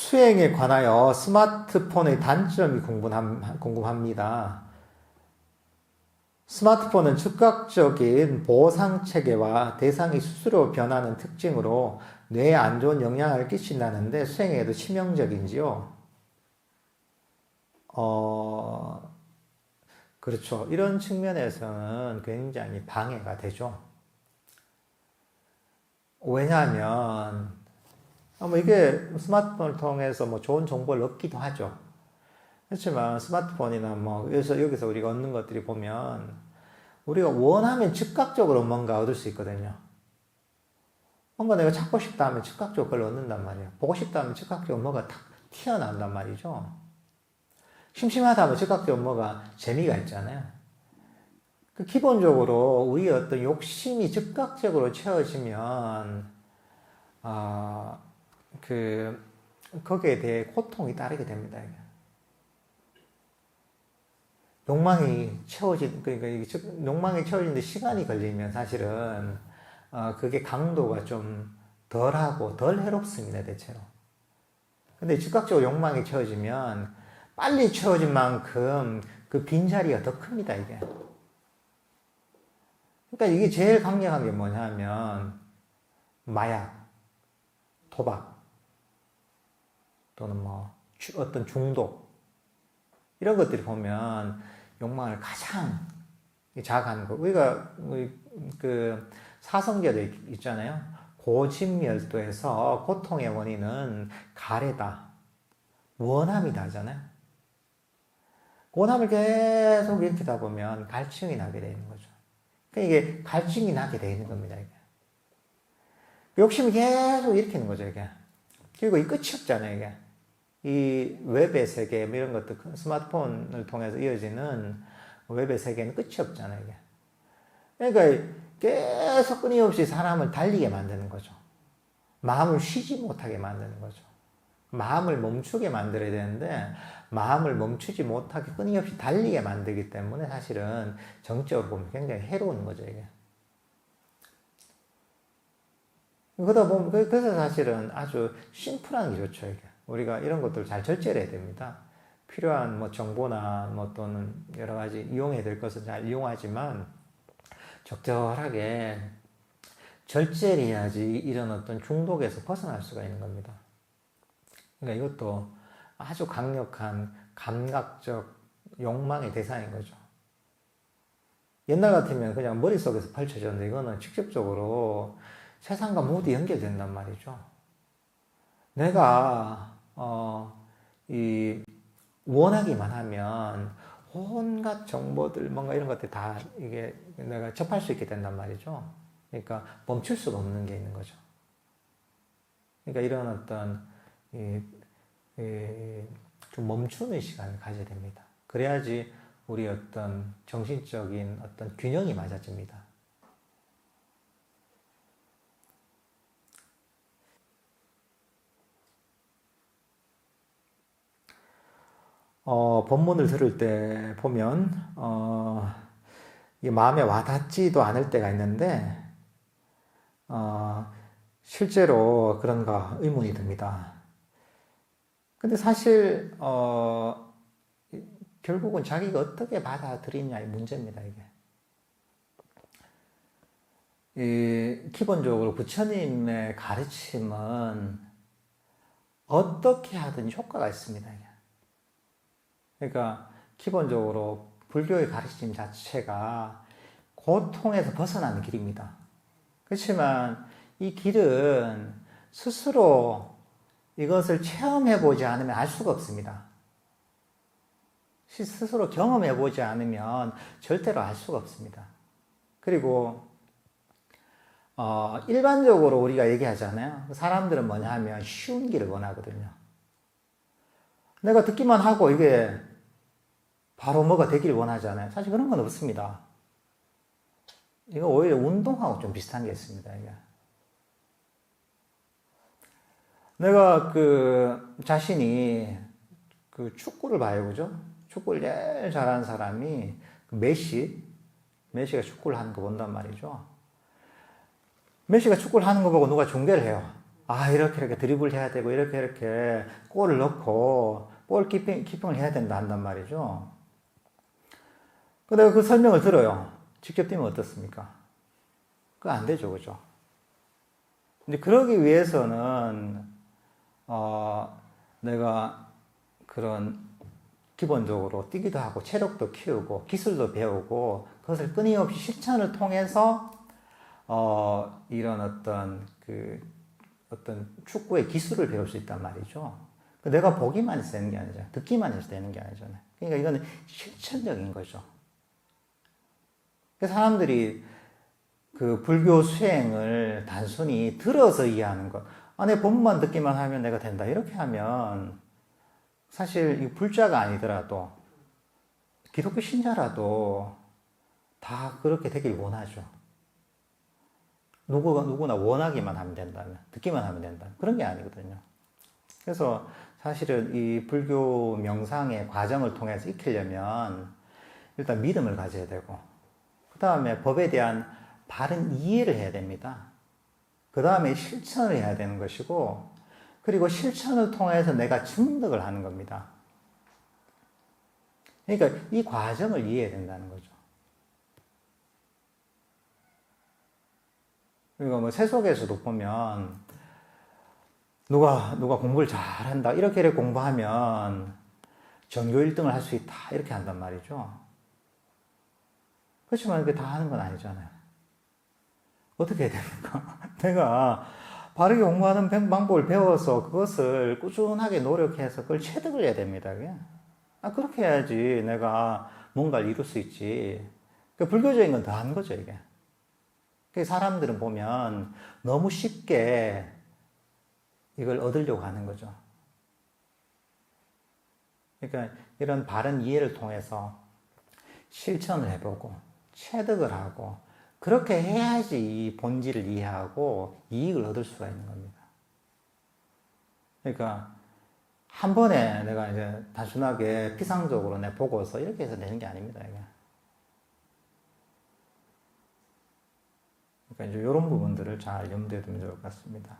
수행에 관하여 스마트폰의 단점이 궁금합니다. 스마트폰은 즉각적인 보상체계와 대상이 스스로 변하는 특징으로 뇌에 안 좋은 영향을 끼친다는데 수행에도 치명적인지요? 그렇죠. 이런 측면에서는 굉장히 방해가 되죠. 왜냐하면 이게 스마트폰을 통해서 좋은 정보를 얻기도 하죠. 그렇지만 스마트폰이나 여기서 우리가 얻는 것들이 보면 우리가 원하면 즉각적으로 뭔가 얻을 수 있거든요. 뭔가 내가 찾고 싶다 하면 즉각적으로 그걸 얻는단 말이에요. 보고 싶다 하면 즉각적으로 뭐가 탁 튀어나온단 말이죠. 심심하다 하면 즉각적으로 뭐가 재미가 있잖아요. 기본적으로 우리의 어떤 욕심이 즉각적으로 채워지면 거기에 대해 고통이 따르게 됩니다. 욕망이 채워지는데 시간이 걸리면 사실은 그게 강도가 좀 덜하고 덜 해롭습니다, 대체로. 근데 즉각적으로 욕망이 채워지면 빨리 채워진 만큼 그 빈자리가 더 큽니다, 이게. 그러니까 이게 제일 강력한 게 뭐냐면 마약, 도박, 또는 어떤 중독, 이런 것들이 보면 욕망을 가장 자극하는 거. 우리가 그 사성제도 있잖아요. 고집멸도에서 고통의 원인은 가래다, 원함이다 하잖아요. 원함을 계속 일으키다 보면 갈증이 나게 되는 거죠. 그러니까 이게 갈증이 나게 되는 겁니다. 이게. 욕심이 계속 일으키는 거죠, 이게. 그리고 이 끝이 없잖아요, 이게. 이 웹의 세계, 이런 것들, 스마트폰을 통해서 이어지는 웹의 세계는 끝이 없잖아요, 이게. 그러니까 계속 끊임없이 사람을 달리게 만드는 거죠. 마음을 쉬지 못하게 만드는 거죠. 마음을 멈추게 만들어야 되는데, 마음을 멈추지 못하게 끊임없이 달리게 만들기 때문에 사실은 정적으로 보면 굉장히 해로운 거죠, 이게. 그러다 보면, 그래서 사실은 아주 심플한 게 좋죠, 이게. 우리가 이런 것들을 잘 절제를 해야 됩니다. 필요한 정보나 또는 여러 가지 이용해야 될 것은 잘 이용하지만 적절하게 절제를 해야지 이런 어떤 중독에서 벗어날 수가 있는 겁니다. 그러니까 이것도 아주 강력한 감각적 욕망의 대상인 거죠. 옛날 같으면 그냥 머릿속에서 펼쳐졌는데 이거는 직접적으로 세상과 모두 연결된단 말이죠. 내가 원하기만 하면 온갖 정보들 뭔가 이런 것들 다 이게 내가 접할 수 있게 된단 말이죠. 그러니까 멈출 수가 없는 게 있는 거죠. 그러니까 이런 어떤 좀 멈추는 시간을 가져야 됩니다. 그래야지 우리 어떤 정신적인 어떤 균형이 맞아집니다. 본문을 들을 때 보면, 이게 마음에 와닿지도 않을 때가 있는데, 실제로 그런가 의문이 듭니다. 근데 사실, 결국은 자기가 어떻게 받아들이냐의 문제입니다, 이게. 기본적으로 부처님의 가르침은 어떻게 하든 효과가 있습니다, 이게. 그러니까 기본적으로 불교의 가르침 자체가 고통에서 벗어나는 길입니다. 그렇지만 이 길은 스스로 이것을 체험해보지 않으면 알 수가 없습니다. 스스로 경험해보지 않으면 절대로 알 수가 없습니다. 그리고 일반적으로 우리가 얘기하잖아요. 사람들은 뭐냐 하면 쉬운 길을 원하거든요. 내가 듣기만 하고 이게 바로 뭐가 되길 원하잖아요. 사실 그런 건 없습니다. 이거 오히려 운동하고 좀 비슷한 게 있습니다. 이게. 내가 자신이 축구를 봐요, 그죠? 축구를 제일 잘하는 사람이 메시가 축구를 하는 거 본단 말이죠. 메시가 축구를 하는 거 보고 누가 중계를 해요. 이렇게 드리블 해야 되고, 이렇게 골을 넣고, 볼 키핑을 해야 된다 한단 말이죠. 근데 그 설명을 들어요. 직접 뛰면 어떻습니까? 그거 안 되죠, 그죠? 근데 그러기 위해서는, 내가 그런 기본적으로 뛰기도 하고, 체력도 키우고, 기술도 배우고, 그것을 끊임없이 실천을 통해서, 이런 어떤 축구의 기술을 배울 수 있단 말이죠. 내가 보기만 해서 되는 게 아니죠. 듣기만 해서 되는 게 아니잖아요. 그러니까 이거는 실천적인 거죠. 사람들이 그 불교 수행을 단순히 들어서 이해하는 것. 내 본문만 듣기만 하면 내가 된다. 이렇게 하면 사실 이 불자가 아니더라도 기독교 신자라도 다 그렇게 되길 원하죠. 누구나 원하기만 하면 된다면, 듣기만 하면 된다. 그런 게 아니거든요. 그래서 사실은 이 불교 명상의 과정을 통해서 익히려면 일단 믿음을 가져야 되고, 그 다음에 법에 대한 바른 이해를 해야 됩니다. 그 다음에 실천을 해야 되는 것이고, 그리고 실천을 통해서 내가 증득을 하는 겁니다. 그러니까 이 과정을 이해해야 된다는 거죠. 그리고 뭐 세속에서도 보면 누가 공부를 잘한다 이렇게 공부하면 전교 1등을 할 수 있다 이렇게 한단 말이죠. 그렇지만 그게 다 하는 건 아니잖아요. 어떻게 해야 됩니까? 내가 바르게 공부하는 방법을 배워서 그것을 꾸준하게 노력해서 그걸 체득을 해야 됩니다. 그렇게 해야지 내가 뭔가를 이룰 수 있지. 불교적인 건 더 하는 거죠, 이게. 사람들은 보면 너무 쉽게 이걸 얻으려고 하는 거죠. 그러니까 이런 바른 이해를 통해서 실천을 해보고 체득을 하고 그렇게 해야지 이 본질을 이해하고 이익을 얻을 수가 있는 겁니다. 그러니까 한 번에 내가 이제 단순하게 피상적으로 내 보고서 이렇게 해서 되는 게 아닙니다. 이게. 그러니까 이제 이런 부분들을 잘 염두에 두면 좋을 것 같습니다.